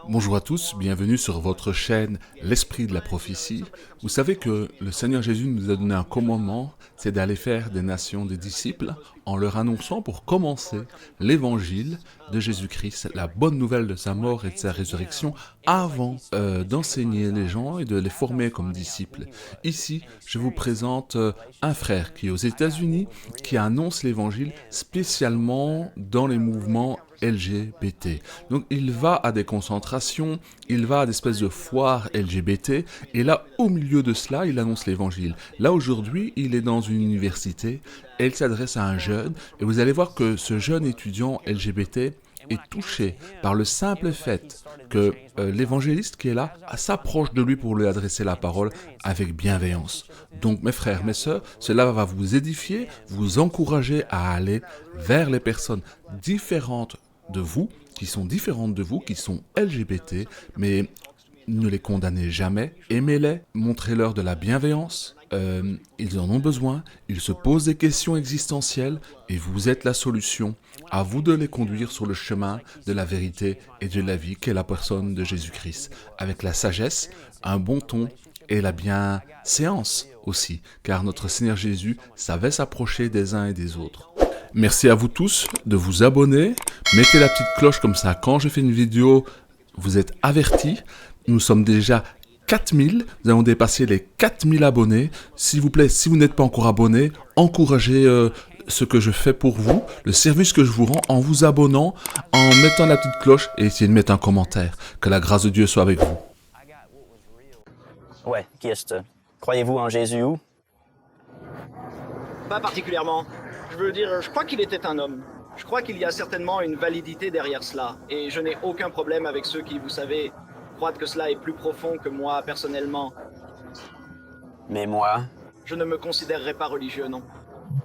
Bonjour à tous, bienvenue sur votre chaîne L'Esprit de la Prophétie. Vous savez que le Seigneur Jésus nous a donné un commandement, c'est d'aller faire des nations des disciples en leur annonçant pour commencer l'évangile de Jésus-Christ, la bonne nouvelle de sa mort et de sa résurrection avant d'enseigner les gens et de les former comme disciples. Ici, je vous présente un frère qui est aux États-Unis qui annonce l'évangile spécialement dans les mouvements LGBT. Donc il va à des concentrations, il va à des espèces de foires LGBT, et là, au milieu de cela, il annonce l'évangile. Là, aujourd'hui, il est dans une université, et il s'adresse à un jeune, et vous allez voir que ce jeune étudiant LGBT est touché par le simple fait que l'évangéliste qui est là s'approche de lui pour lui adresser la parole avec bienveillance. Donc mes frères, mes sœurs, cela va vous édifier, vous encourager à aller vers les personnes différentes de vous, qui sont différentes de vous, qui sont LGBT, mais ne les condamnez jamais, aimez-les, montrez-leur de la bienveillance, ils en ont besoin, ils se posent des questions existentielles et vous êtes la solution. À vous de les conduire sur le chemin de la vérité et de la vie qu'est la personne de Jésus-Christ, avec la sagesse, un bon ton et la bienséance aussi, car notre Seigneur Jésus savait s'approcher des uns et des autres. Merci à vous tous de vous abonner, mettez la petite cloche comme ça, quand je fais une vidéo, vous êtes avertis. Nous sommes déjà 4000, nous allons dépasser les 4000 abonnés. S'il vous plaît, si vous n'êtes pas encore abonné, encouragez ce que je fais pour vous, le service que je vous rends en vous abonnant, en mettant la petite cloche et essayez de mettre un commentaire. Que la grâce de Dieu soit avec vous. Ouais, qui est-ce? Croyez-vous en Jésus ou? Pas particulièrement. Je veux dire, je crois qu'il était un homme. Je crois qu'il y a certainement une validité derrière cela. Et je n'ai aucun problème avec ceux qui, vous savez, croient que cela est plus profond que moi, personnellement. Mais moi, Je ne me considérerais pas religieux, non.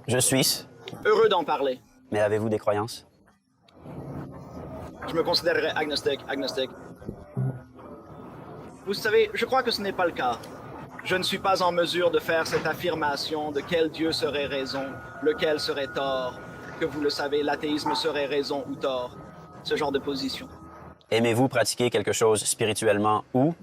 je suis. Heureux d'en parler. Mais avez-vous des croyances? Je me considérerais agnostique. Vous savez, je crois que ce n'est pas le cas. Je ne suis pas en mesure de faire cette affirmation de quel Dieu serait raison, lequel serait tort, que vous le savez, l'athéisme serait raison ou tort. Ce genre de position. Aimez-vous pratiquer quelque chose spirituellement ou?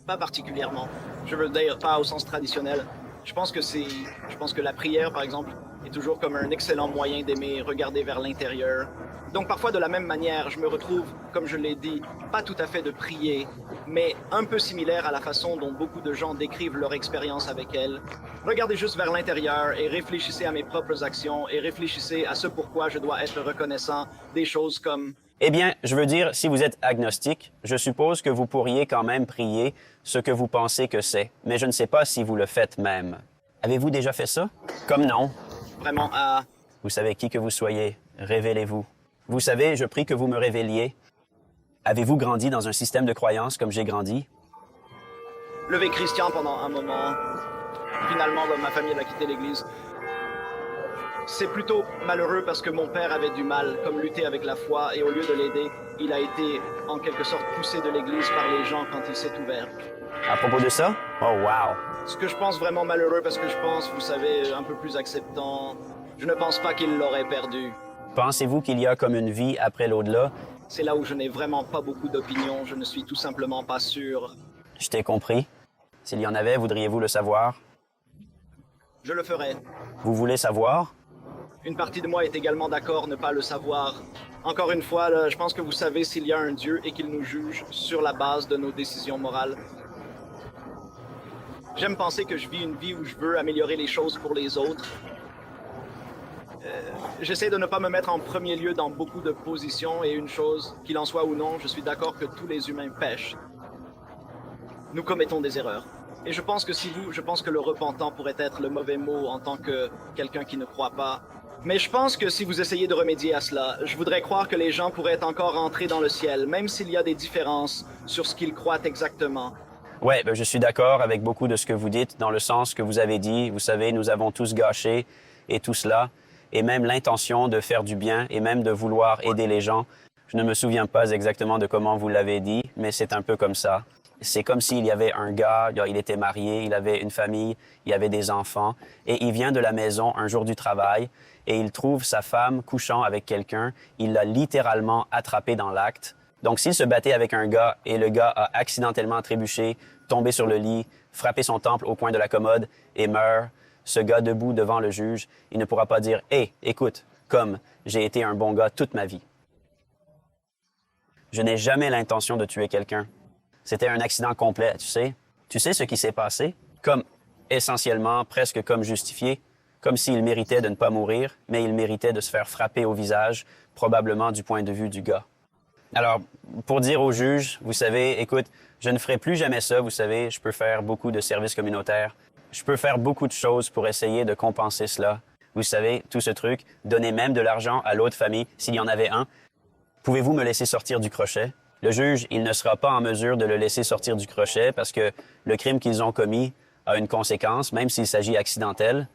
Pas particulièrement. Je veux dire, pas au sens traditionnel. Je pense que la prière, par exemple, est toujours comme un excellent moyen d'aimer regarder vers l'intérieur. Donc parfois, de la même manière, je me retrouve, comme je l'ai dit, pas tout à fait de prier, mais un peu similaire à la façon dont beaucoup de gens décrivent leur expérience avec elle. Regardez juste vers l'intérieur et réfléchissez à mes propres actions et réfléchissez à ce pourquoi je dois être reconnaissant des choses comme... Eh bien, je veux dire, si vous êtes agnostique, je suppose que vous pourriez quand même prier ce que vous pensez que c'est, mais je ne sais pas si vous le faites même. Avez-vous déjà fait ça? Comme non. Vraiment, Vous savez qui que vous soyez, révélez-vous. Vous savez, je prie que vous me révéliez. Avez-vous grandi dans un système de croyance comme j'ai grandi? lever Christian pendant un moment. Finalement, ma famille a quitté l'église. C'est plutôt malheureux parce que mon père avait du mal, comme lutter avec la foi, et au lieu de l'aider, il a été en quelque sorte poussé de l'église par les gens quand il s'est ouvert. À propos de ça? Oh, wow! Ce que je pense vraiment malheureux parce que je pense, vous savez, un peu plus acceptant. Je ne pense pas qu'il l'aurait perdu. Pensez-vous qu'il y a comme une vie après l'au-delà? C'est là où je n'ai vraiment pas beaucoup d'opinion, je ne suis tout simplement pas sûr. Je t'ai compris. S'il y en avait, voudriez-vous le savoir? Je le ferai. Vous voulez savoir? Une partie de moi est également d'accord ne pas le savoir. Encore une fois, là, je pense que vous savez s'il y a un Dieu et qu'il nous juge sur la base de nos décisions morales. J'aime penser que je vis une vie où je veux améliorer les choses pour les autres. J'essaie de ne pas me mettre en premier lieu dans beaucoup de positions et une chose, qu'il en soit ou non, je suis d'accord que tous les humains pêchent. Nous commettons des erreurs. Et je pense que le repentant pourrait être le mauvais mot en tant que quelqu'un qui ne croit pas. Mais je pense que si vous essayez de remédier à cela, je voudrais croire que les gens pourraient encore entrer dans le ciel, même s'il y a des différences sur ce qu'ils croient exactement. Ouais, je suis d'accord avec beaucoup de ce que vous dites, dans le sens que vous avez dit. Vous savez, nous avons tous gâché et tout cela, et même l'intention de faire du bien et même de vouloir aider les gens. Je ne me souviens pas exactement de comment vous l'avez dit, mais c'est un peu comme ça. C'est comme s'il y avait un gars, il était marié, il avait une famille, il avait des enfants, et il vient de la maison un jour du travail, et il trouve sa femme couchant avec quelqu'un. Il l'a littéralement attrapée dans l'acte, Donc, s'il se battait avec un gars et le gars a accidentellement trébuché, tombé sur le lit, frappé son temple au coin de la commode et meurt, ce gars debout devant le juge, il ne pourra pas dire « Hé, écoute, comme j'ai été un bon gars toute ma vie. Je n'ai jamais l'intention de tuer quelqu'un. C'était un accident complet, tu sais. Tu sais ce qui s'est passé? Comme essentiellement, presque comme justifié, comme s'il méritait de ne pas mourir, mais il méritait de se faire frapper au visage, probablement du point de vue du gars. Alors, pour dire au juge, vous savez, écoute, je ne ferai plus jamais ça, vous savez, je peux faire beaucoup de services communautaires, je peux faire beaucoup de choses pour essayer de compenser cela. Vous savez, tout ce truc, donner même de l'argent à l'autre famille, s'il y en avait un. Pouvez-vous me laisser sortir du crochet? Le juge, il ne sera pas en mesure de le laisser sortir du crochet parce que le crime qu'ils ont commis a une conséquence, même s'il s'agit accidentel.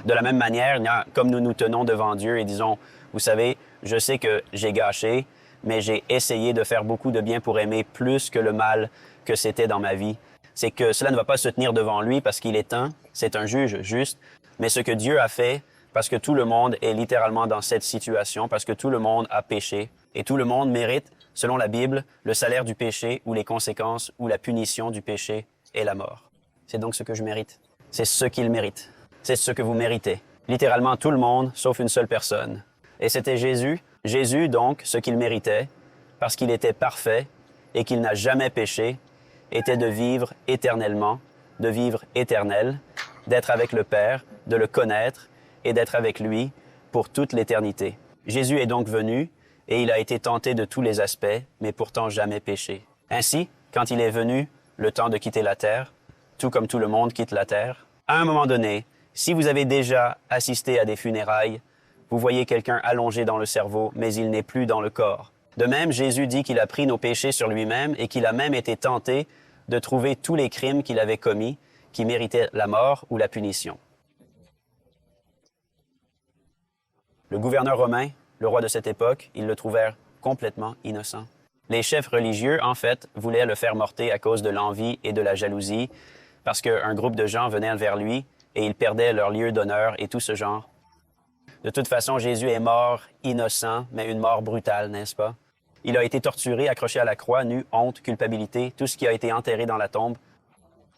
De la même manière, comme nous nous tenons devant Dieu et disons, vous savez, je sais que j'ai gâché, mais j'ai essayé de faire beaucoup de bien pour aimer plus que le mal que c'était dans ma vie. C'est que cela ne va pas se tenir devant lui parce qu'il est un, c'est un juge juste, mais ce que Dieu a fait, parce que tout le monde est littéralement dans cette situation, parce que tout le monde a péché, et tout le monde mérite, selon la Bible, le salaire du péché ou les conséquences ou la punition du péché est la mort. C'est donc ce que je mérite. C'est ce qu'il mérite. C'est ce que vous méritez. Littéralement tout le monde, sauf une seule personne. Et c'était Jésus. Jésus, donc, ce qu'il méritait, parce qu'il était parfait et qu'il n'a jamais péché, était de vivre éternellement, de vivre éternel, d'être avec le Père, de le connaître et d'être avec lui pour toute l'éternité. Jésus est donc venu et il a été tenté de tous les aspects, mais pourtant jamais péché. Ainsi, quand il est venu, le temps de quitter la terre, tout comme tout le monde quitte la terre, à un moment donné, si vous avez déjà assisté à des funérailles, vous voyez quelqu'un allongé dans le cerveau, mais il n'est plus dans le corps. De même, Jésus dit qu'il a pris nos péchés sur lui-même et qu'il a même été tenté de trouver tous les crimes qu'il avait commis qui méritaient la mort ou la punition. Le gouverneur romain, le roi de cette époque, ils le trouvèrent complètement innocent. Les chefs religieux, en fait, voulaient le faire morter à cause de l'envie et de la jalousie, parce qu'un groupe de gens venait vers lui et ils perdaient leur lieu d'honneur et tout ce genre. De toute façon, Jésus est mort innocent, mais une mort brutale, n'est-ce pas? Il a été torturé, accroché à la croix, nu, honte, culpabilité, tout ce qui a été enterré dans la tombe.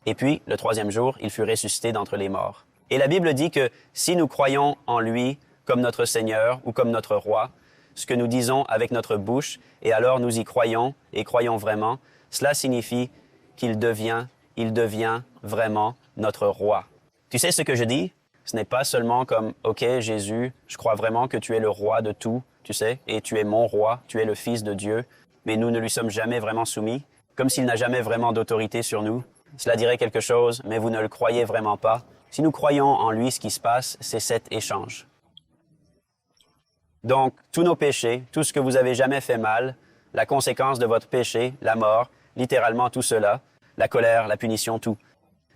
Et puis, le troisième jour, il fut ressuscité d'entre les morts. Et la Bible dit que si nous croyons en lui comme notre Seigneur ou comme notre Roi, ce que nous disons avec notre bouche, et alors nous y croyons et croyons vraiment, cela signifie qu'il devient vraiment notre Roi. Tu sais ce que je dis? Ce n'est pas seulement comme « Ok, Jésus, je crois vraiment que tu es le Roi de tout, tu sais, et tu es mon Roi, tu es le Fils de Dieu, mais nous ne lui sommes jamais vraiment soumis, comme s'il n'a jamais vraiment d'autorité sur nous. Cela dirait quelque chose, mais vous ne le croyez vraiment pas. Si nous croyons en lui, ce qui se passe, c'est cet échange. Donc, tous nos péchés, tout ce que vous avez jamais fait mal, la conséquence de votre péché, la mort, littéralement tout cela, la colère, la punition, tout.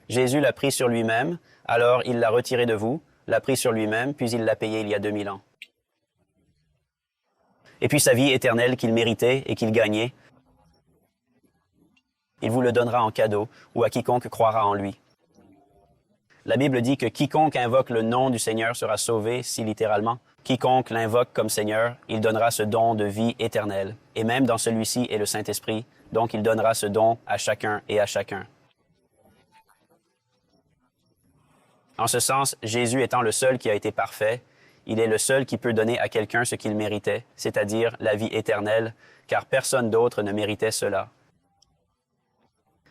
Jésus l'a pris sur lui-même, alors il l'a retiré de vous, l'a pris sur lui-même, puis il l'a payé il y a 2000 ans. Et puis sa vie éternelle qu'il méritait et qu'il gagnait, il vous le donnera en cadeau ou à quiconque croira en lui. La Bible dit que quiconque invoque le nom du Seigneur sera sauvé, si littéralement. Quiconque l'invoque comme Seigneur, il donnera ce don de vie éternelle. Et même dans celui-ci est le Saint-Esprit, donc il donnera ce don à chacun et à chacun. En ce sens, Jésus étant le seul qui a été parfait, il est le seul qui peut donner à quelqu'un ce qu'il méritait, c'est-à-dire la vie éternelle, car personne d'autre ne méritait cela.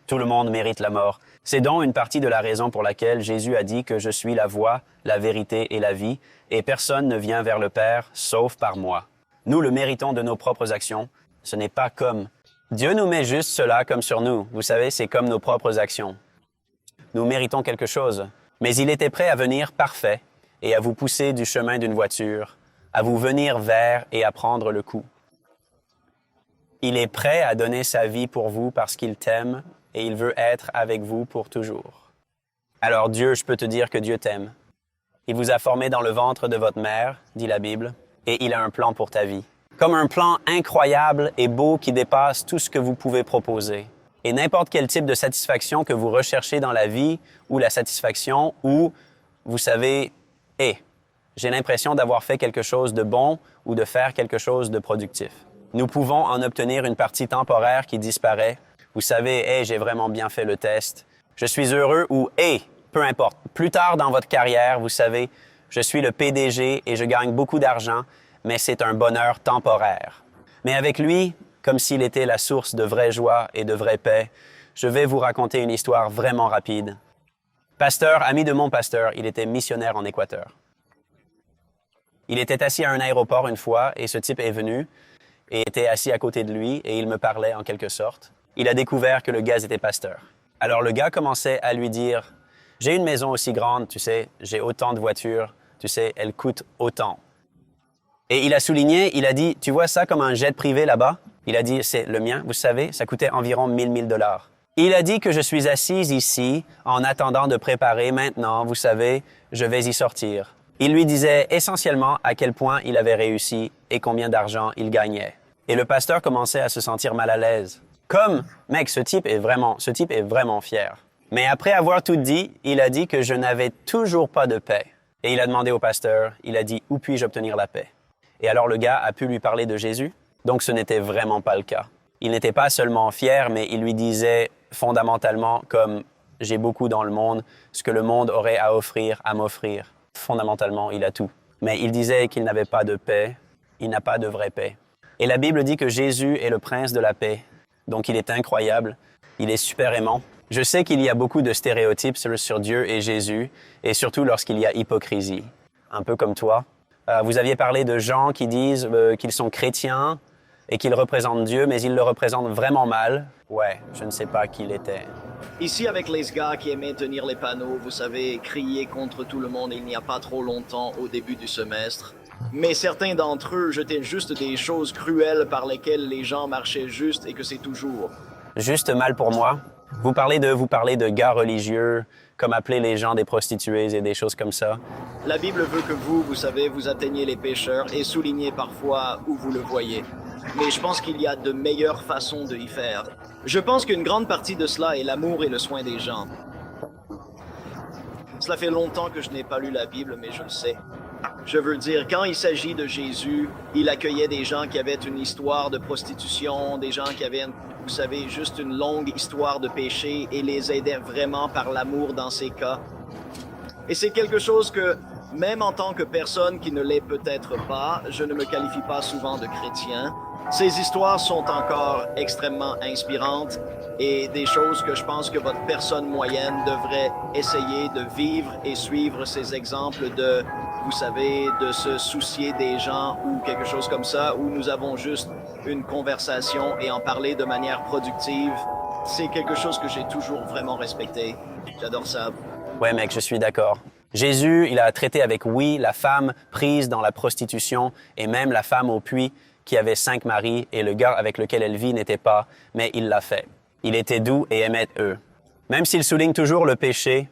Tout le monde mérite la mort. C'est donc une partie de la raison pour laquelle Jésus a dit que je suis la voie, la vérité et la vie, et personne ne vient vers le Père sauf par moi. Nous le méritons de nos propres actions. Ce n'est pas comme. Dieu nous met juste cela comme sur nous. Vous savez, c'est comme nos propres actions. Nous méritons quelque chose. Mais il était prêt à venir parfait et à vous pousser du chemin d'une voiture, à vous venir vers et à prendre le coup. Il est prêt à donner sa vie pour vous parce qu'il t'aime et il veut être avec vous pour toujours. Alors Dieu, je peux te dire que Dieu t'aime. Il vous a formé dans le ventre de votre mère, dit la Bible, et il a un plan pour ta vie. Comme un plan incroyable et beau qui dépasse tout ce que vous pouvez proposer. Et n'importe quel type de satisfaction que vous recherchez dans la vie, ou la satisfaction où, vous savez, j'ai l'impression d'avoir fait quelque chose de bon ou de faire quelque chose de productif. Nous pouvons en obtenir une partie temporaire qui disparaît. Vous savez, hey, j'ai vraiment bien fait le test. Je suis heureux ou hey, peu importe. Plus tard dans votre carrière, vous savez, je suis le PDG et je gagne beaucoup d'argent, mais c'est un bonheur temporaire. Mais avec lui, comme s'il était la source de vraie joie et de vraie paix, je vais vous raconter une histoire vraiment rapide. Pasteur, ami de mon pasteur, il était missionnaire en Équateur. Il était assis à un aéroport une fois et ce type est venu et était assis à côté de lui et il me parlait en quelque sorte. Il a découvert que le gars était pasteur. Alors le gars commençait à lui dire « J'ai une maison aussi grande, tu sais, j'ai autant de voitures, tu sais, elles coûtent autant. » Et il a souligné, il a dit « Tu vois ça comme un jet privé là-bas? » Il a dit « C'est le mien, vous savez, ça coûtait environ 1000 $. » Il a dit que je suis assise ici en attendant de préparer maintenant, vous savez, je vais y sortir. Il lui disait essentiellement à quel point il avait réussi et combien d'argent il gagnait. Et le pasteur commençait à se sentir mal à l'aise. Comme, mec, ce type est vraiment fier. Mais après avoir tout dit, il a dit que je n'avais toujours pas de paix. Et il a demandé au pasteur, il a dit, où puis-je obtenir la paix? Et alors le gars a pu lui parler de Jésus. Donc ce n'était vraiment pas le cas. Il n'était pas seulement fier, mais il lui disait fondamentalement comme j'ai beaucoup dans le monde, ce que le monde aurait à offrir, à m'offrir. Fondamentalement, il a tout. Mais il disait qu'il n'avait pas de paix, il n'a pas de vraie paix. Et la Bible dit que Jésus est le prince de la paix. Donc il est incroyable, il est super aimant. Je sais qu'il y a beaucoup de stéréotypes sur Dieu et Jésus, et surtout lorsqu'il y a hypocrisie. Un peu comme toi. Vous aviez parlé de gens qui disent qu'ils sont chrétiens et qu'ils représentent Dieu, mais ils le représentent vraiment mal. Ouais, je ne sais pas qui il était. Ici, avec les gars qui aimaient tenir les panneaux, vous savez, crier contre tout le monde il n'y a pas trop longtemps au début du semestre. Mais certains d'entre eux jetaient juste des choses cruelles par lesquelles les gens marchaient juste et que c'est toujours. Juste mal pour moi. Vous parlez de gars religieux, comme appeler les gens des prostituées et des choses comme ça. La Bible veut que vous savez, vous atteigniez les pécheurs et soulignez parfois où vous le voyez. Mais je pense qu'il y a de meilleures façons de y faire. Je pense qu'une grande partie de cela est l'amour et le soin des gens. Cela fait longtemps que je n'ai pas lu la Bible, mais je le sais. Je veux dire, quand il s'agit de Jésus, il accueillait des gens qui avaient une histoire de prostitution, des gens qui avaient, vous savez, juste une longue histoire de péché et les aidait vraiment par l'amour dans ces cas. Et c'est quelque chose que, même en tant que personne qui ne l'est peut-être pas, je ne me qualifie pas souvent de chrétien. Ces histoires sont encore extrêmement inspirantes et des choses que je pense que votre personne moyenne devrait essayer de vivre et suivre ces exemples de, vous savez, de se soucier des gens ou quelque chose comme ça, où nous avons juste une conversation et en parler de manière productive. C'est quelque chose que j'ai toujours vraiment respecté. J'adore ça. Ouais, mec, je suis d'accord. Jésus, il a traité avec oui la femme prise dans la prostitution et même la femme au puits qui avait 5 maris et le gars avec lequel elle vit n'était pas, mais il l'a fait. Il était doux et aimait eux. Même s'il souligne toujours le péché,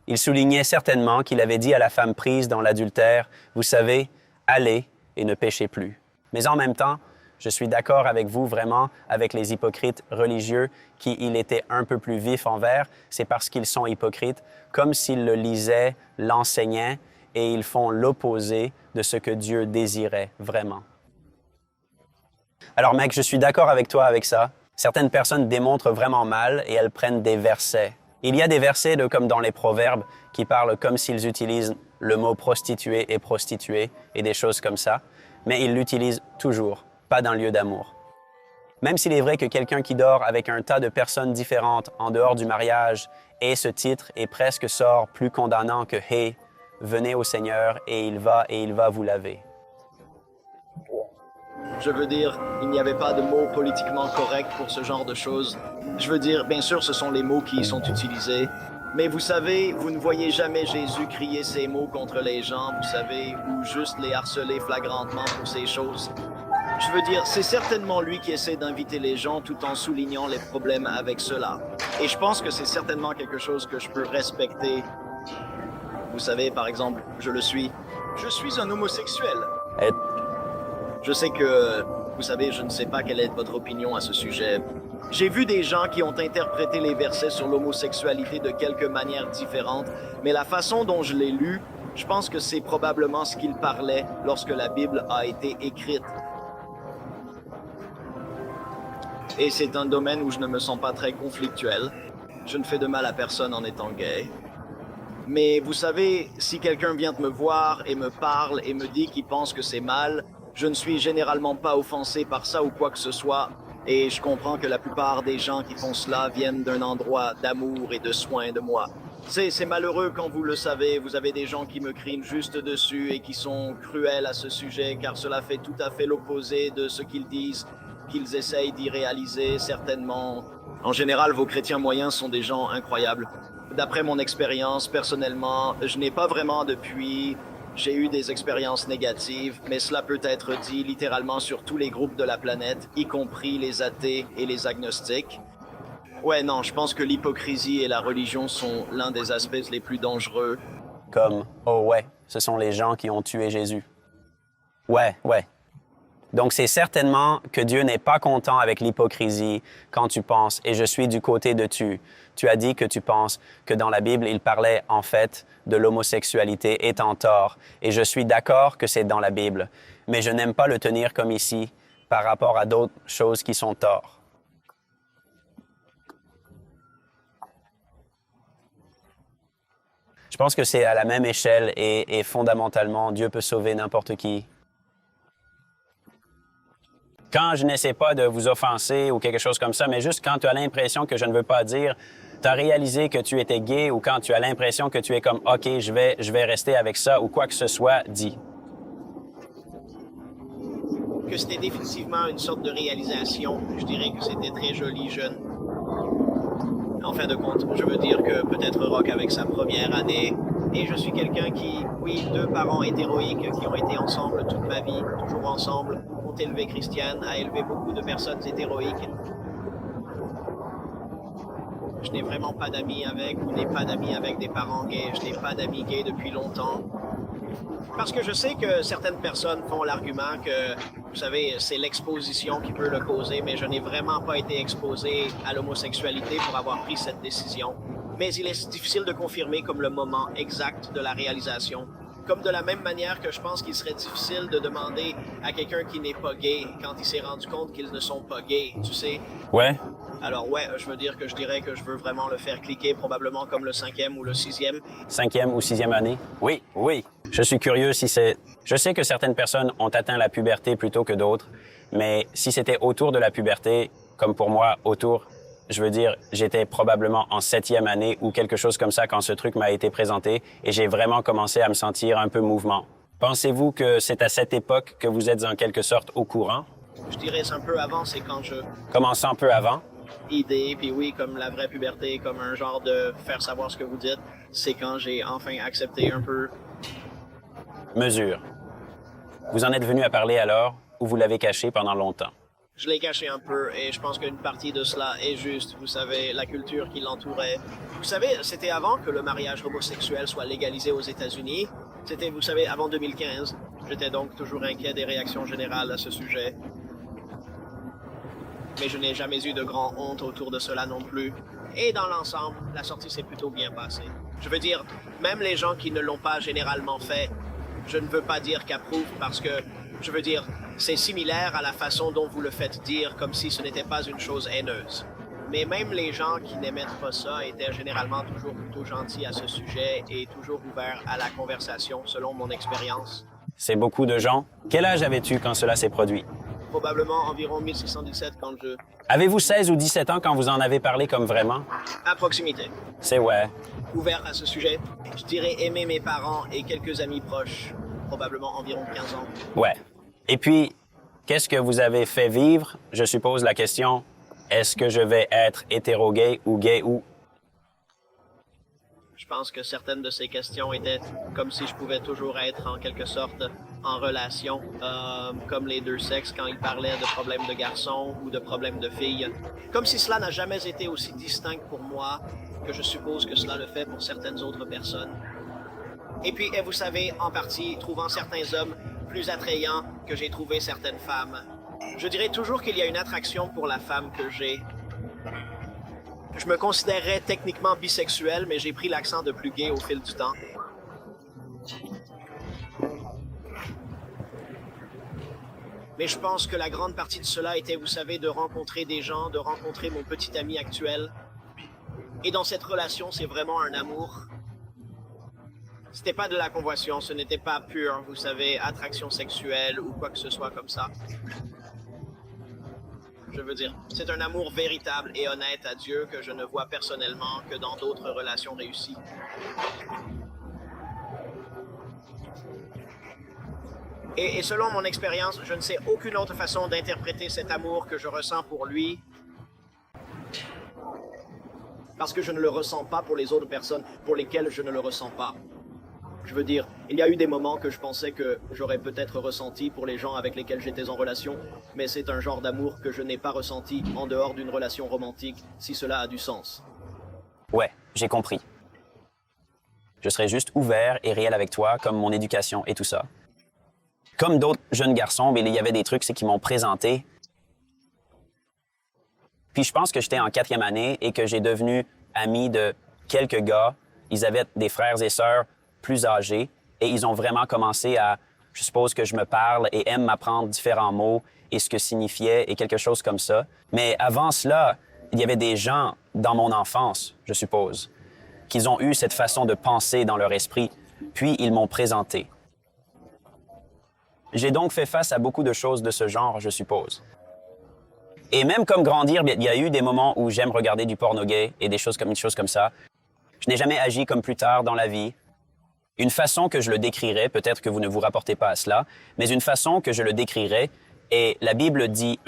il soulignait certainement qu'il avait dit à la femme prise dans l'adultère, vous savez, allez et ne péchez plus. Mais en même temps, je suis d'accord avec vous vraiment, avec les hypocrites religieux qui il était un peu plus vif envers, c'est parce qu'ils sont hypocrites, comme s'ils le lisaient, l'enseignaient et ils font l'opposé de ce que Dieu désirait vraiment. Alors mec, je suis d'accord avec toi avec ça. Certaines personnes démontrent vraiment mal et elles prennent des versets. Il y a des versets comme dans les Proverbes qui parlent comme s'ils utilisent le mot prostituée et prostituée et des choses comme ça, mais ils l'utilisent toujours, pas d'un lieu d'amour. Même s'il est vrai que quelqu'un qui dort avec un tas de personnes différentes en dehors du mariage ait ce titre et presque sort plus condamnant que « Hey, venez au Seigneur et il va vous laver ». Je veux dire, il n'y avait pas de mots politiquement corrects pour ce genre de choses. Je veux dire, bien sûr, ce sont les mots qui y sont utilisés. Mais vous savez, vous ne voyez jamais Jésus crier ces mots contre les gens, vous savez, ou juste les harceler flagrantement pour ces choses. Je veux dire, c'est certainement lui qui essaie d'inviter les gens tout en soulignant les problèmes avec cela. Et je pense que c'est certainement quelque chose que je peux respecter. Vous savez, par exemple, je suis un homosexuel. Je sais que, vous savez, je ne sais pas quelle est votre opinion à ce sujet. J'ai vu des gens qui ont interprété les versets sur l'homosexualité de quelques manières différentes, mais la façon dont je l'ai lu, je pense que c'est probablement ce qu'il parlait lorsque la Bible a été écrite. Et c'est un domaine où je ne me sens pas très conflictuel. Je ne fais de mal à personne en étant gay. Mais vous savez, si quelqu'un vient de me voir et me parle et me dit qu'il pense que c'est mal, je ne suis généralement pas offensé par ça ou quoi que ce soit. Et je comprends que la plupart des gens qui font cela viennent d'un endroit d'amour et de soin de moi. C'est malheureux quand vous le savez, vous avez des gens qui me crient juste dessus et qui sont cruels à ce sujet car cela fait tout à fait l'opposé de ce qu'ils disent, qu'ils essayent d'y réaliser certainement. En général, vos chrétiens moyens sont des gens incroyables. D'après mon expérience, personnellement, je n'ai pas vraiment depuis... J'ai eu des expériences négatives, mais cela peut être dit littéralement sur tous les groupes de la planète, y compris les athées et les agnostiques. Ouais, non, je pense que l'hypocrisie et la religion sont l'un des aspects les plus dangereux. Comme, oh ouais, ce sont les gens qui ont tué Jésus. Ouais. Donc c'est certainement que Dieu n'est pas content avec l'hypocrisie quand tu penses, et je suis du côté de tu. Tu as dit que tu penses que dans la Bible, il parlait en fait de l'homosexualité étant tort, et je suis d'accord que c'est dans la Bible, mais je n'aime pas le tenir comme ici par rapport à d'autres choses qui sont tort. Je pense que c'est à la même échelle et fondamentalement, Dieu peut sauver n'importe qui. Quand je n'essaie pas de vous offenser ou quelque chose comme ça, mais juste quand tu as l'impression que je ne veux pas dire, tu as réalisé que tu étais gay ou quand tu as l'impression que tu es comme « OK, je vais rester avec ça » ou quoi que ce soit, dis. Que c'était définitivement une sorte de réalisation. Je dirais que c'était très joli, jeune. En fin de compte, je veux dire que peut-être Rock avec sa première année, et je suis quelqu'un qui, oui, 2 parents hétéroïques qui ont été ensemble toute ma vie, toujours ensemble, ont élevé Christiane, a élevé beaucoup de personnes hétéroïques. Je n'ai vraiment pas d'amis avec, ou n'ai pas d'amis avec des parents gays, je n'ai pas d'amis gays depuis longtemps. Parce que je sais que certaines personnes font l'argument que, vous savez, c'est l'exposition qui peut le causer, mais je n'ai vraiment pas été exposé à l'homosexualité pour avoir pris cette décision. Mais il est difficile de confirmer comme le moment exact de la réalisation. Comme de la même manière que je pense qu'il serait difficile de demander à quelqu'un qui n'est pas gay quand il s'est rendu compte qu'ils ne sont pas gays, tu sais. Ouais. Alors ouais, je dirais que je veux vraiment le faire cliquer, probablement comme le 5e ou le 6e. 5e ou 6e année? Oui. Je suis curieux si c'est... Je sais que certaines personnes ont atteint la puberté plutôt que d'autres, mais si c'était autour de la puberté, comme pour moi, autour, je veux dire, j'étais probablement en 7e année ou quelque chose comme ça quand ce truc m'a été présenté et j'ai vraiment commencé à me sentir un peu mouvement. Pensez-vous que c'est à cette époque que vous êtes en quelque sorte au courant? Je dirais c'est un peu avant, c'est quand je... Commençons un peu avant? Idée, puis oui, comme la vraie puberté, comme un genre de faire savoir ce que vous dites, c'est quand j'ai enfin accepté un peu. Mesure. Vous en êtes venu à parler alors ou vous l'avez caché pendant longtemps? Je l'ai caché un peu et je pense qu'une partie de cela est juste, vous savez, la culture qui l'entourait. Vous savez, c'était avant que le mariage homosexuel soit légalisé aux États-Unis. C'était, vous savez, avant 2015. J'étais donc toujours inquiet des réactions générales à ce sujet. Mais je n'ai jamais eu de grande honte autour de cela non plus. Et dans l'ensemble, la sortie s'est plutôt bien passée. Je veux dire, même les gens qui ne l'ont pas généralement fait, je ne veux pas dire qu'approuvent parce que, je veux dire, c'est similaire à la façon dont vous le faites dire comme si ce n'était pas une chose haineuse. Mais même les gens qui n'aimaient pas ça étaient généralement toujours plutôt gentils à ce sujet et toujours ouverts à la conversation, selon mon expérience. C'est beaucoup de gens. Quel âge avais-tu quand cela s'est produit? Probablement environ 1617 quand je... Avez-vous 16 ou 17 ans quand vous en avez parlé comme vraiment? À proximité. C'est ouais. Ouvert à ce sujet. Je dirais aimer mes parents et quelques amis proches. Probablement environ 15 ans. Ouais. Et puis, qu'est-ce que vous avez fait vivre? Je suppose la question, est-ce que je vais être hétéro-gay ou gay ou... Je pense que certaines de ces questions étaient comme si je pouvais toujours être en quelque sorte en relation, comme les deux sexes quand ils parlaient de problèmes de garçons ou de problèmes de filles. Comme si cela n'a jamais été aussi distinct pour moi que je suppose que cela le fait pour certaines autres personnes. Et puis, vous savez, en partie, trouvant certains hommes plus attrayants que j'ai trouvé certaines femmes. Je dirais toujours qu'il y a une attraction pour la femme que j'ai. Je me considérerais techniquement bisexuel, mais j'ai pris l'accent de plus gay au fil du temps. Mais je pense que la grande partie de cela était, vous savez, de rencontrer des gens, de rencontrer mon petit ami actuel. Et dans cette relation, c'est vraiment un amour. C'était pas de la convoiture, ce n'était pas pur, vous savez, attraction sexuelle ou quoi que ce soit comme ça. Je veux dire, c'est un amour véritable et honnête à Dieu que je ne vois personnellement que dans d'autres relations réussies. Et selon mon expérience, je ne sais aucune autre façon d'interpréter cet amour que je ressens pour lui, parce que je ne le ressens pas pour les autres personnes pour lesquelles je ne le ressens pas. Je veux dire, il y a eu des moments que je pensais que j'aurais peut-être ressenti pour les gens avec lesquels j'étais en relation, mais c'est un genre d'amour que je n'ai pas ressenti en dehors d'une relation romantique, si cela a du sens. Ouais, j'ai compris. Je serai juste ouvert et réel avec toi, comme mon éducation et tout ça. Comme d'autres jeunes garçons, mais il y avait des trucs, c'est qu'ils m'ont présenté. Puis je pense que j'étais en 4e année et que j'ai devenu ami de quelques gars. Ils avaient des frères et sœurs plus âgés et ils ont vraiment commencé à, je suppose que je me parle et aiment m'apprendre différents mots et ce que signifiait et quelque chose comme ça. Mais avant cela, il y avait des gens dans mon enfance, je suppose, qui ont eu cette façon de penser dans leur esprit, puis ils m'ont présenté. J'ai donc fait face à beaucoup de choses de ce genre, je suppose. Et même comme grandir, il y a eu des moments où j'aime regarder du porno gay et des choses comme ça. Je n'ai jamais agi comme plus tard dans la vie. Une façon que je le décrirais, peut-être que vous ne vous rapportez pas à cela, mais une façon que je le décrirais est, la Bible dit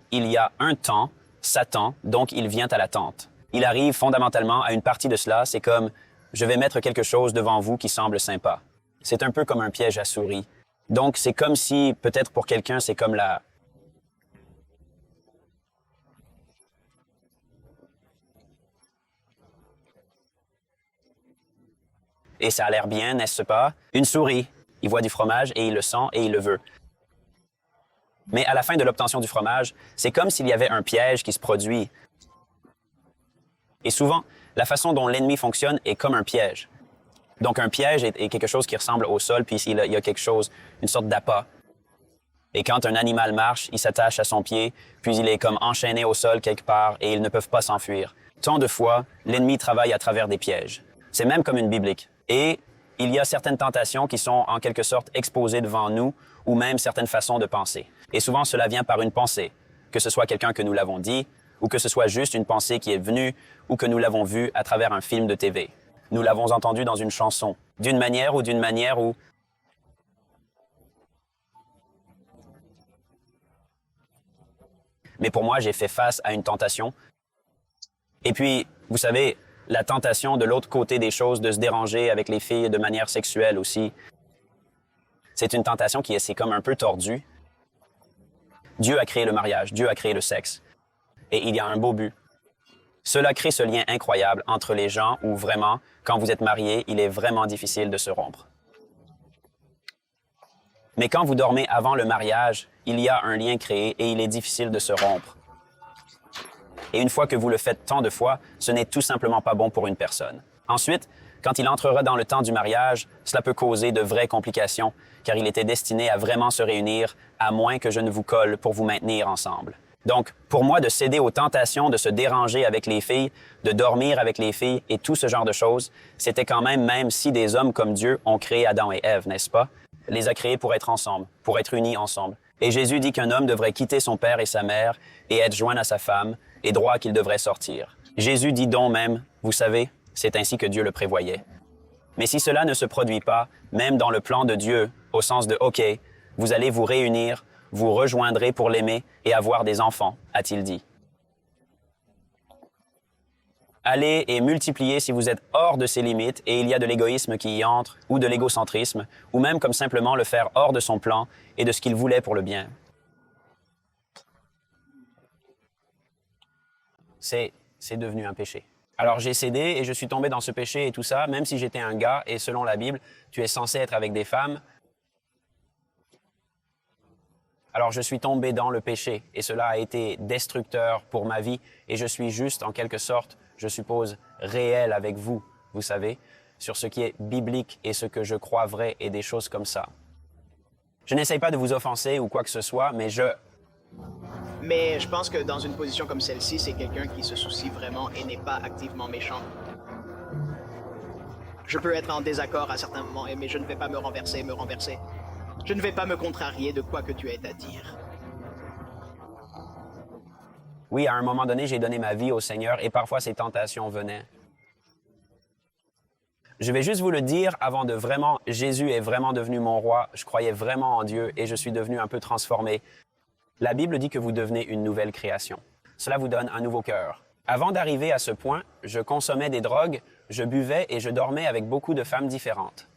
il y a un temps, Satan, donc il vient à la tente. Il arrive fondamentalement à une partie de cela, c'est comme, je vais mettre quelque chose devant vous qui semble sympa. C'est un peu comme un piège à souris. Donc c'est comme si, peut-être pour quelqu'un, c'est comme la... Et ça a l'air bien, n'est-ce pas? Une souris. Il voit du fromage et il le sent et il le veut. Mais à la fin de l'obtention du fromage, c'est comme s'il y avait un piège qui se produit. Et souvent, la façon dont l'ennemi fonctionne est comme un piège. Donc un piège est quelque chose qui ressemble au sol, puis il y a quelque chose, une sorte d'appât. Et quand un animal marche, il s'attache à son pied, puis il est comme enchaîné au sol quelque part et ils ne peuvent pas s'enfuir. Tant de fois, l'ennemi travaille à travers des pièges. C'est même comme une biblique. Et il y a certaines tentations qui sont en quelque sorte exposées devant nous, ou même certaines façons de penser. Et souvent, cela vient par une pensée, que ce soit quelqu'un que nous l'avons dit, ou que ce soit juste une pensée qui est venue, ou que nous l'avons vue à travers un film de TV. Nous l'avons entendu dans une chanson, d'une manière où... Mais pour moi, j'ai fait face à une tentation. Et puis, vous savez, la tentation de l'autre côté des choses, de se déranger avec les filles de manière sexuelle aussi, c'est une tentation qui est comme un peu tordue. Dieu a créé le mariage, Dieu a créé le sexe. Et il y a un beau but. Cela crée ce lien incroyable entre les gens où vraiment, quand vous êtes mariés, il est vraiment difficile de se rompre. Mais quand vous dormez avant le mariage, il y a un lien créé et il est difficile de se rompre. Et une fois que vous le faites tant de fois, ce n'est tout simplement pas bon pour une personne. Ensuite, quand il entrera dans le temps du mariage, cela peut causer de vraies complications, car il était destiné à vraiment se réunir, à moins que je ne vous colle pour vous maintenir ensemble. Donc, pour moi, de céder aux tentations de se déranger avec les filles, de dormir avec les filles et tout ce genre de choses, c'était quand même si des hommes comme Dieu ont créé Adam et Ève, n'est-ce pas? Les a créés pour être ensemble, pour être unis ensemble. Et Jésus dit qu'un homme devrait quitter son père et sa mère et être joint à sa femme, et droit qu'il devrait sortir. Jésus dit donc même, vous savez, c'est ainsi que Dieu le prévoyait. Mais si cela ne se produit pas, même dans le plan de Dieu, au sens de « OK, vous allez vous réunir, vous rejoindrez pour l'aimer et avoir des enfants », a-t-il dit. Allez et multipliez si vous êtes hors de ces limites et il y a de l'égoïsme qui y entre, ou de l'égocentrisme, ou même comme simplement le faire hors de son plan et de ce qu'il voulait pour le bien. C'est devenu un péché. Alors j'ai cédé et je suis tombé dans ce péché et tout ça, même si j'étais un gars et selon la Bible, tu es censé être avec des femmes. Alors je suis tombé dans le péché et cela a été destructeur pour ma vie et je suis juste en quelque sorte, je suppose, réel avec vous, vous savez, sur ce qui est biblique et ce que je crois vrai et des choses comme ça. Je n'essaye pas de vous offenser ou quoi que ce soit, mais Mais je pense que dans une position comme celle-ci, c'est quelqu'un qui se soucie vraiment et n'est pas activement méchant. Je peux être en désaccord à certains moments, mais je ne vais pas me renverser. Je ne vais pas me contrarier de quoi que tu aies à dire. Oui, à un moment donné, j'ai donné ma vie au Seigneur et parfois ces tentations venaient. Je vais juste vous le dire avant de vraiment, Jésus est vraiment devenu mon roi, je croyais vraiment en Dieu et je suis devenu un peu transformé. La Bible dit que vous devenez une nouvelle création. Cela vous donne un nouveau cœur. Avant d'arriver à ce point, je consommais des drogues, je buvais et je dormais avec beaucoup de femmes différentes.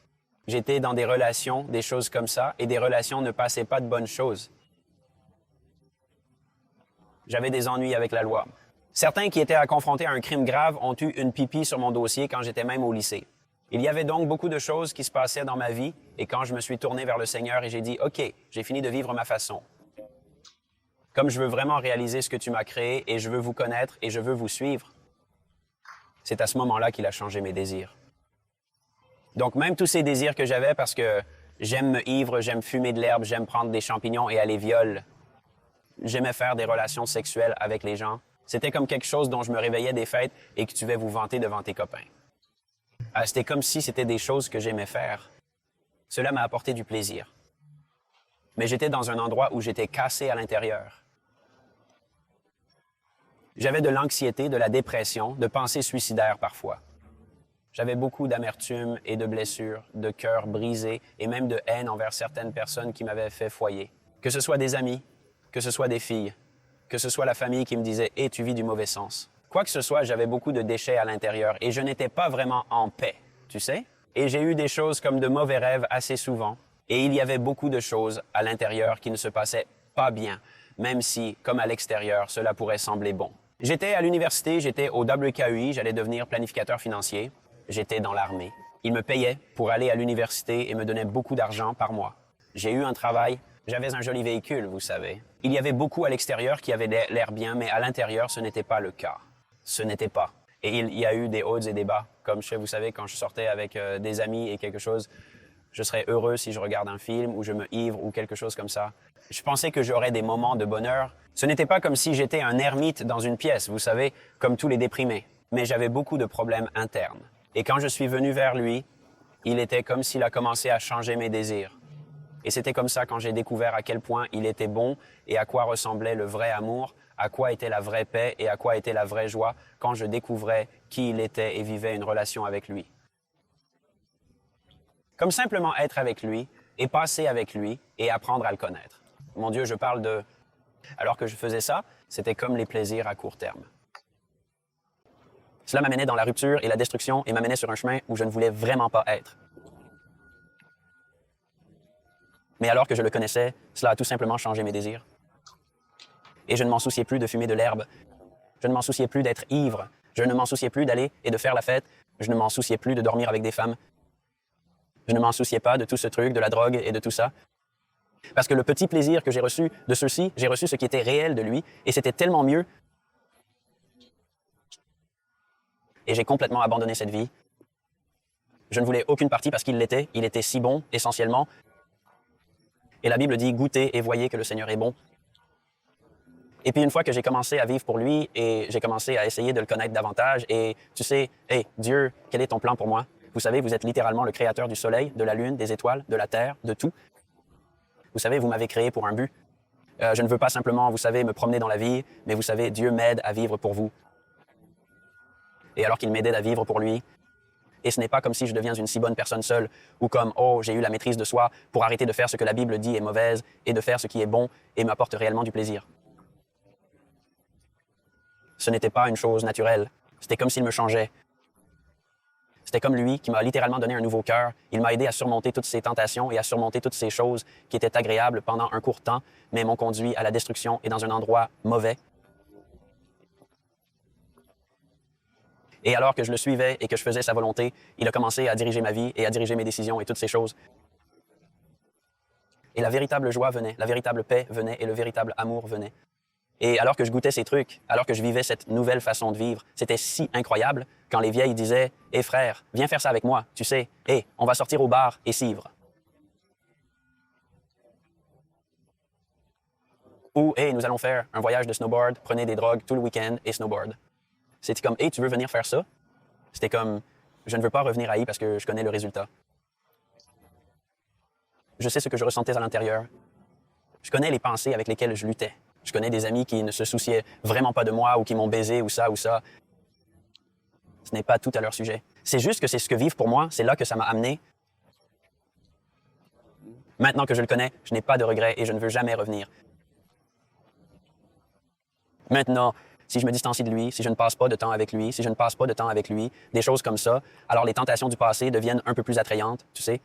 J'étais dans des relations, des choses comme ça, et des relations ne passaient pas de bonnes choses. J'avais des ennuis avec la loi. Certains qui étaient confrontés à un crime grave ont eu une pipi sur mon dossier quand j'étais même au lycée. Il y avait donc beaucoup de choses qui se passaient dans ma vie, et quand je me suis tourné vers le Seigneur et j'ai dit « OK, j'ai fini de vivre ma façon. Comme je veux vraiment réaliser ce que tu m'as créé, et je veux vous connaître, et je veux vous suivre. » C'est à ce moment-là qu'il a changé mes désirs. Donc même tous ces désirs que j'avais, parce que j'aime me ivre, j'aime fumer de l'herbe, j'aime prendre des champignons et aller viol, j'aimais faire des relations sexuelles avec les gens. C'était comme quelque chose dont je me réveillais des fêtes et que tu vas vous vanter devant tes copains. C'était comme si c'était des choses que j'aimais faire. Cela m'a apporté du plaisir. Mais j'étais dans un endroit où j'étais cassé à l'intérieur. J'avais de l'anxiété, de la dépression, de pensées suicidaires parfois. J'avais beaucoup d'amertume et de blessures, de cœur brisé et même de haine envers certaines personnes qui m'avaient fait foyer. Que ce soit des amis, que ce soit des filles, que ce soit la famille qui me disait « Hé, tu vis du mauvais sens ». Quoi que ce soit, j'avais beaucoup de déchets à l'intérieur et je n'étais pas vraiment en paix, tu sais? Et j'ai eu des choses comme de mauvais rêves assez souvent. Et il y avait beaucoup de choses à l'intérieur qui ne se passaient pas bien, même si, comme à l'extérieur, cela pourrait sembler bon. J'étais à l'université, j'étais au WKUI, j'allais devenir planificateur financier. J'étais dans l'armée. Ils me payaient pour aller à l'université et me donnaient beaucoup d'argent par mois. J'ai eu un travail, j'avais un joli véhicule, vous savez. Il y avait beaucoup à l'extérieur qui avait l'air bien, mais à l'intérieur, ce n'était pas le cas. Ce n'était pas. Et il y a eu des hauts et des bas. Comme vous savez, quand je sortais avec des amis et quelque chose, je serais heureux si je regarde un film ou je me ivre ou quelque chose comme ça. Je pensais que j'aurais des moments de bonheur. Ce n'était pas comme si j'étais un ermite dans une pièce, vous savez, comme tous les déprimés. Mais j'avais beaucoup de problèmes internes. Et quand je suis venu vers lui, il était comme s'il a commencé à changer mes désirs. Et c'était comme ça quand j'ai découvert à quel point il était bon et à quoi ressemblait le vrai amour, à quoi était la vraie paix et à quoi était la vraie joie quand je découvrais qui il était et vivais une relation avec lui. Comme simplement être avec lui et passer avec lui et apprendre à le connaître. Mon Dieu, je parle de... Alors que je faisais ça, c'était comme les plaisirs à court terme. Cela m'amenait dans la rupture et la destruction et m'amenait sur un chemin où je ne voulais vraiment pas être. Mais alors que je le connaissais, cela a tout simplement changé mes désirs. Et je ne m'en souciais plus de fumer de l'herbe. Je ne m'en souciais plus d'être ivre. Je ne m'en souciais plus d'aller et de faire la fête. Je ne m'en souciais plus de dormir avec des femmes. Je ne m'en souciais pas de tout ce truc, de la drogue et de tout ça. Parce que le petit plaisir que j'ai reçu de ceux-ci, j'ai reçu ce qui était réel de lui, et c'était tellement mieux. Et j'ai complètement abandonné cette vie. Je ne voulais aucune partie parce qu'il était si bon, essentiellement. Et la Bible dit « Goûtez et voyez que le Seigneur est bon ». Et puis une fois que j'ai commencé à vivre pour lui, et j'ai commencé à essayer de le connaître davantage, et tu sais, hey, Dieu, quel est ton plan pour moi? Vous savez, vous êtes littéralement le créateur du soleil, de la lune, des étoiles, de la terre, de tout. Vous savez, vous m'avez créé pour un but. Je ne veux pas simplement, vous savez, me promener dans la vie, mais vous savez, Dieu m'aide à vivre pour vous. Et alors qu'il m'aidait à vivre pour lui, et ce n'est pas comme si je deviens une si bonne personne seule, ou comme, oh, j'ai eu la maîtrise de soi pour arrêter de faire ce que la Bible dit est mauvaise, et de faire ce qui est bon et m'apporte réellement du plaisir. Ce n'était pas une chose naturelle. C'était comme s'il me changeait. C'était comme lui qui m'a littéralement donné un nouveau cœur. Il m'a aidé à surmonter toutes ces tentations et à surmonter toutes ces choses qui étaient agréables pendant un court temps, mais m'ont conduit à la destruction et dans un endroit mauvais. Et alors que je le suivais et que je faisais sa volonté, il a commencé à diriger ma vie et à diriger mes décisions et toutes ces choses. Et la véritable joie venait, la véritable paix venait et le véritable amour venait. Et alors que je goûtais ces trucs, alors que je vivais cette nouvelle façon de vivre, c'était si incroyable quand les vieilles disaient « Hé frère, viens faire ça avec moi, tu sais, hé, on va sortir au bar et s'ivre. » Ou, hey, nous allons faire un voyage de snowboard, prenez des drogues tout le week-end et snowboard. C'était comme, hey, tu veux venir faire ça? C'était comme, je ne veux pas revenir à I parce que je connais le résultat. Je sais ce que je ressentais à l'intérieur. Je connais les pensées avec lesquelles je luttais. Je connais des amis qui ne se souciaient vraiment pas de moi ou qui m'ont baisé ou ça ou ça. Ce n'est pas tout à leur sujet. C'est juste que c'est ce que vivent pour moi, c'est là que ça m'a amené. Maintenant que je le connais, je n'ai pas de regrets et je ne veux jamais revenir. Maintenant, si je me distancie de lui, si je ne passe pas de temps avec lui, si je ne passe pas de temps avec lui, des choses comme ça, alors les tentations du passé deviennent un peu plus attrayantes, tu sais.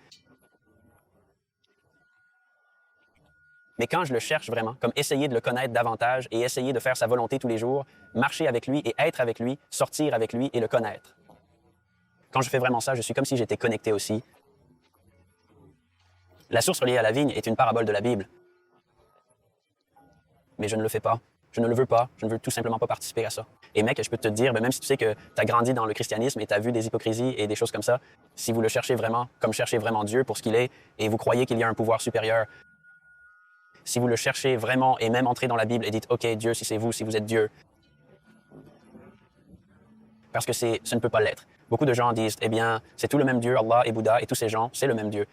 Mais quand je le cherche vraiment, comme essayer de le connaître davantage et essayer de faire sa volonté tous les jours, marcher avec lui et être avec lui, sortir avec lui et le connaître. Quand je fais vraiment ça, je suis comme si j'étais connecté aussi. La source reliée à la vigne est une parabole de la Bible. Mais je ne le fais pas. Je ne le veux pas. Je ne veux tout simplement pas participer à ça. Et mec, je peux te dire, même si tu sais que tu as grandi dans le christianisme et tu as vu des hypocrisies et des choses comme ça, si vous le cherchez vraiment, comme cherchez vraiment Dieu pour ce qu'il est, et vous croyez qu'il y a un pouvoir supérieur, si vous le cherchez vraiment et même entrez dans la Bible et dites, OK, Dieu, si c'est vous, si vous êtes Dieu, parce que ce ne peut pas l'être. Beaucoup de gens disent, eh bien, c'est tout le même Dieu, Allah et Bouddha, et tous ces gens, c'est le même Dieu.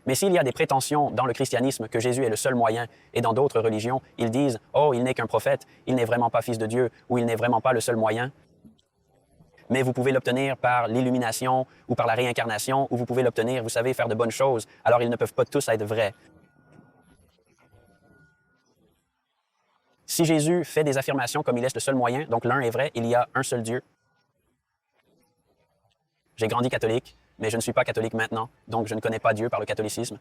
Mais s'il y a des prétentions dans le christianisme que Jésus est le seul moyen, et dans d'autres religions, ils disent « Oh, il n'est qu'un prophète, il n'est vraiment pas fils de Dieu, ou il n'est vraiment pas le seul moyen », mais vous pouvez l'obtenir par l'illumination ou par la réincarnation, ou vous pouvez l'obtenir, vous savez, faire de bonnes choses, alors ils ne peuvent pas tous être vrais. Si Jésus fait des affirmations comme il est le seul moyen, donc l'un est vrai, il y a un seul Dieu. J'ai grandi catholique, mais je ne suis pas catholique maintenant, donc je ne connais pas Dieu par le catholicisme.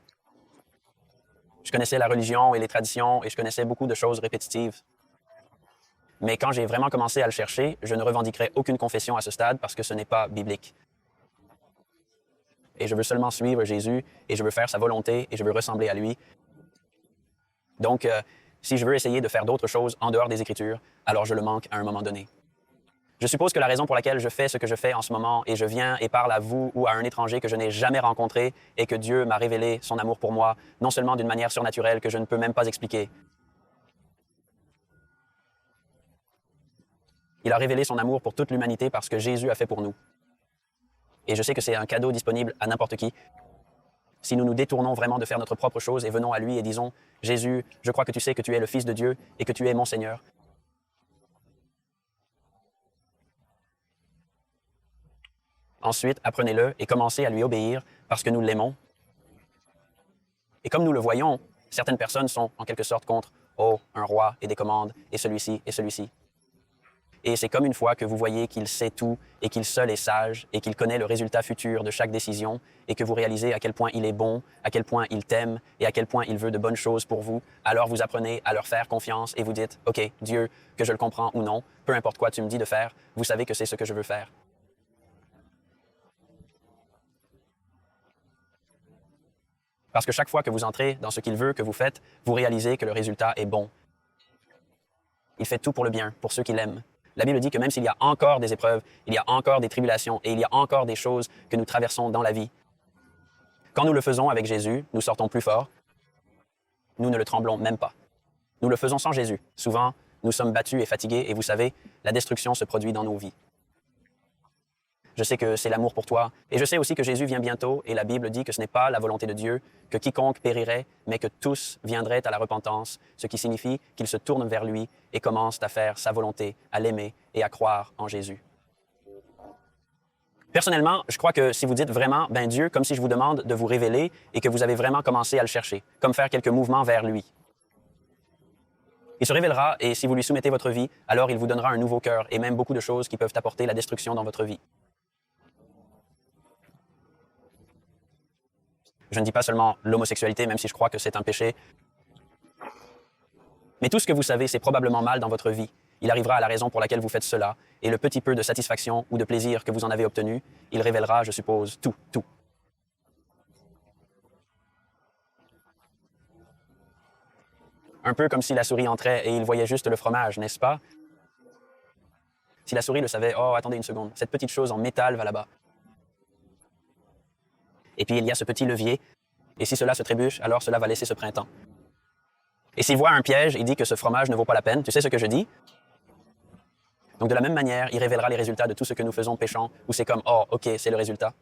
Je connaissais la religion et les traditions, et je connaissais beaucoup de choses répétitives. Mais quand j'ai vraiment commencé à le chercher, je ne revendiquerai aucune confession à ce stade parce que ce n'est pas biblique. Et je veux seulement suivre Jésus, et je veux faire sa volonté, et je veux ressembler à lui. Donc, si je veux essayer de faire d'autres choses en dehors des Écritures, alors je le manque à un moment donné. Je suppose que la raison pour laquelle je fais ce que je fais en ce moment et je viens et parle à vous ou à un étranger que je n'ai jamais rencontré est que Dieu m'a révélé son amour pour moi, non seulement d'une manière surnaturelle que je ne peux même pas expliquer. Il a révélé son amour pour toute l'humanité parce que Jésus a fait pour nous. Et je sais que c'est un cadeau disponible à n'importe qui. Si nous nous détournons vraiment de faire notre propre chose et venons à lui et disons « Jésus, je crois que tu sais que tu es le Fils de Dieu et que tu es mon Seigneur. » Ensuite, apprenez-le et commencez à lui obéir parce que nous l'aimons. Et comme nous le voyons, certaines personnes sont en quelque sorte contre « Oh, un roi et des commandes, et celui-ci et celui-ci. » Et c'est comme une fois que vous voyez qu'il sait tout et qu'il seul est sage et qu'il connaît le résultat futur de chaque décision et que vous réalisez à quel point il est bon, à quel point il t'aime et à quel point il veut de bonnes choses pour vous, alors vous apprenez à leur faire confiance et vous dites « OK, Dieu, que je le comprends ou non, peu importe quoi tu me dis de faire, vous savez que c'est ce que je veux faire. » Parce que chaque fois que vous entrez dans ce qu'il veut que vous faites, vous réalisez que le résultat est bon. Il fait tout pour le bien, pour ceux qui l'aiment. La Bible dit que même s'il y a encore des épreuves, il y a encore des tribulations et il y a encore des choses que nous traversons dans la vie. Quand nous le faisons avec Jésus, nous sortons plus forts. Nous ne le tremblons même pas. Nous le faisons sans Jésus. Souvent, nous sommes battus et fatigués et vous savez, la destruction se produit dans nos vies. Je sais que c'est l'amour pour toi. Et je sais aussi que Jésus vient bientôt et la Bible dit que ce n'est pas la volonté de Dieu, que quiconque périrait, mais que tous viendraient à la repentance, ce qui signifie qu'ils se tournent vers lui et commencent à faire sa volonté, à l'aimer et à croire en Jésus. Personnellement, je crois que si vous dites vraiment, ben Dieu, comme si je vous demande de vous révéler et que vous avez vraiment commencé à le chercher, comme faire quelques mouvements vers lui. Il se révélera et si vous lui soumettez votre vie, alors il vous donnera un nouveau cœur et même beaucoup de choses qui peuvent apporter la destruction dans votre vie. Je ne dis pas seulement l'homosexualité, même si je crois que c'est un péché. Mais tout ce que vous savez, c'est probablement mal dans votre vie. Il arrivera à la raison pour laquelle vous faites cela, et le petit peu de satisfaction ou de plaisir que vous en avez obtenu, il révélera, je suppose, tout. Un peu comme si la souris entrait et il voyait juste le fromage, n'est-ce pas? Si la souris le savait, oh, attendez une seconde, cette petite chose en métal va là-bas. Et puis il y a ce petit levier. Et si cela se trébuche, alors cela va laisser ce printemps. Et s'il voit un piège, il dit que ce fromage ne vaut pas la peine. Tu sais ce que je dis? Donc de la même manière, il révélera les résultats de tout ce que nous faisons péchant, où c'est comme, oh, ok, c'est le résultat.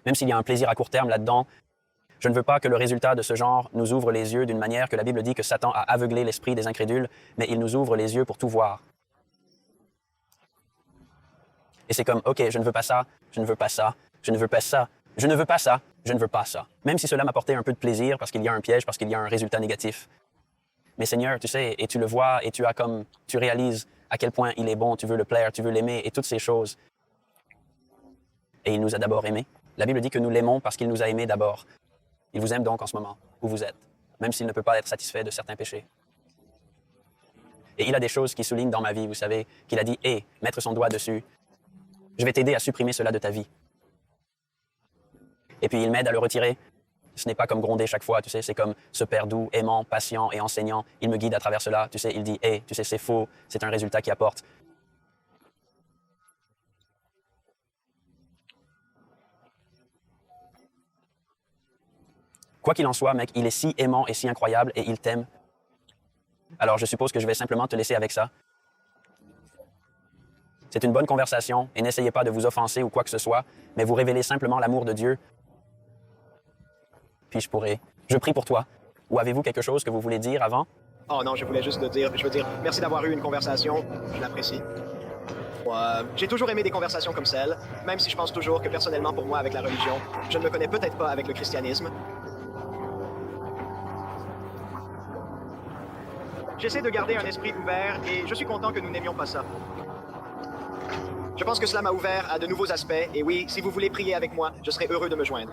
Même s'il y a un plaisir à court terme là-dedans, je ne veux pas que le résultat de ce genre nous ouvre les yeux d'une manière que la Bible dit que Satan a aveuglé l'esprit des incrédules, mais il nous ouvre les yeux pour tout voir. Et c'est comme, ok, je ne veux pas ça, je ne veux pas ça, je ne veux pas ça, je ne veux pas ça, je ne veux pas ça. Même si cela m'apportait un peu de plaisir parce qu'il y a un piège, parce qu'il y a un résultat négatif. Mais Seigneur, tu sais, et tu le vois, et tu réalises à quel point il est bon, tu veux le plaire, tu veux l'aimer, et toutes ces choses. Et il nous a d'abord aimés. La Bible dit que nous l'aimons parce qu'il nous a aimés d'abord. Il vous aime donc en ce moment, où vous êtes, même s'il ne peut pas être satisfait de certains péchés. Et il a des choses qui soulignent dans ma vie, vous savez, qu'il a dit, hé, mettre son doigt dessus, je vais t'aider à supprimer cela de ta vie. Et puis il m'aide à le retirer. Ce n'est pas comme gronder chaque fois, tu sais, c'est comme ce Père doux, aimant, patient et enseignant. Il me guide à travers cela, tu sais, il dit, hé, tu sais, c'est faux, c'est un résultat qui apporte. Quoi qu'il en soit, mec, il est si aimant et si incroyable et il t'aime. Alors je suppose que je vais simplement te laisser avec ça. C'est une bonne conversation et n'essayez pas de vous offenser ou quoi que ce soit, mais vous révélez simplement l'amour de Dieu. Puis je prie pour toi. Ou avez-vous quelque chose que vous voulez dire avant? Oh non, je voulais juste je veux dire, merci d'avoir eu une conversation, je l'apprécie. J'ai toujours aimé des conversations comme celle, même si je pense toujours que personnellement pour moi avec la religion, je ne me connais peut-être pas avec le christianisme. J'essaie de garder un esprit ouvert et je suis content que nous n'aimions pas ça. Je pense que cela m'a ouvert à de nouveaux aspects et oui, si vous voulez prier avec moi, je serai heureux de me joindre.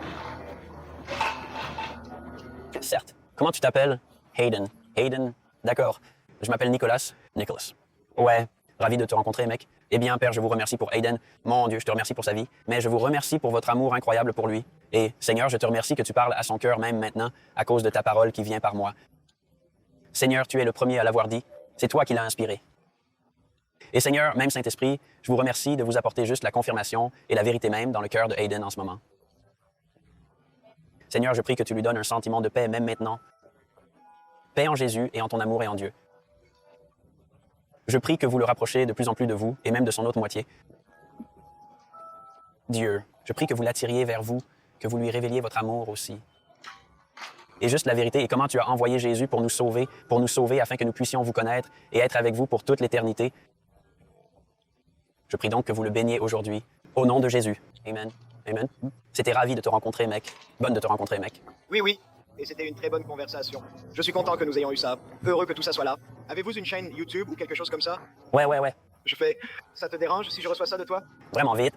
Certes. Comment tu t'appelles? Hayden. Hayden? D'accord. Je m'appelle Nicholas. Nicholas. Ouais. Ravi de te rencontrer, mec. Eh bien, Père, je vous remercie pour Hayden. Mon Dieu, je te remercie pour sa vie. Mais je vous remercie pour votre amour incroyable pour lui. Et, Seigneur, je te remercie que tu parles à son cœur même maintenant à cause de ta parole qui vient par moi. Seigneur, tu es le premier à l'avoir dit. C'est toi qui l'as inspiré. Et Seigneur, même Saint-Esprit, je vous remercie de vous apporter juste la confirmation et la vérité même dans le cœur de Hayden en ce moment. Seigneur, je prie que tu lui donnes un sentiment de paix même maintenant. Paix en Jésus et en ton amour et en Dieu. Je prie que vous le rapprochiez de plus en plus de vous et même de son autre moitié. Dieu, je prie que vous l'attiriez vers vous, que vous lui révéliez votre amour aussi. Et juste la vérité et comment tu as envoyé Jésus pour nous sauver afin que nous puissions vous connaître et être avec vous pour toute l'éternité. Je prie donc que vous le baigniez aujourd'hui, au nom de Jésus. Amen. Amen. C'était ravi de te rencontrer, mec. Bonne de te rencontrer, mec. Oui, oui, et c'était une très bonne conversation. Je suis content que nous ayons eu ça. Heureux que tout ça soit là. Avez-vous une chaîne YouTube ou quelque chose comme ça? Ouais. Ça te dérange si je reçois ça de toi? Vraiment vite.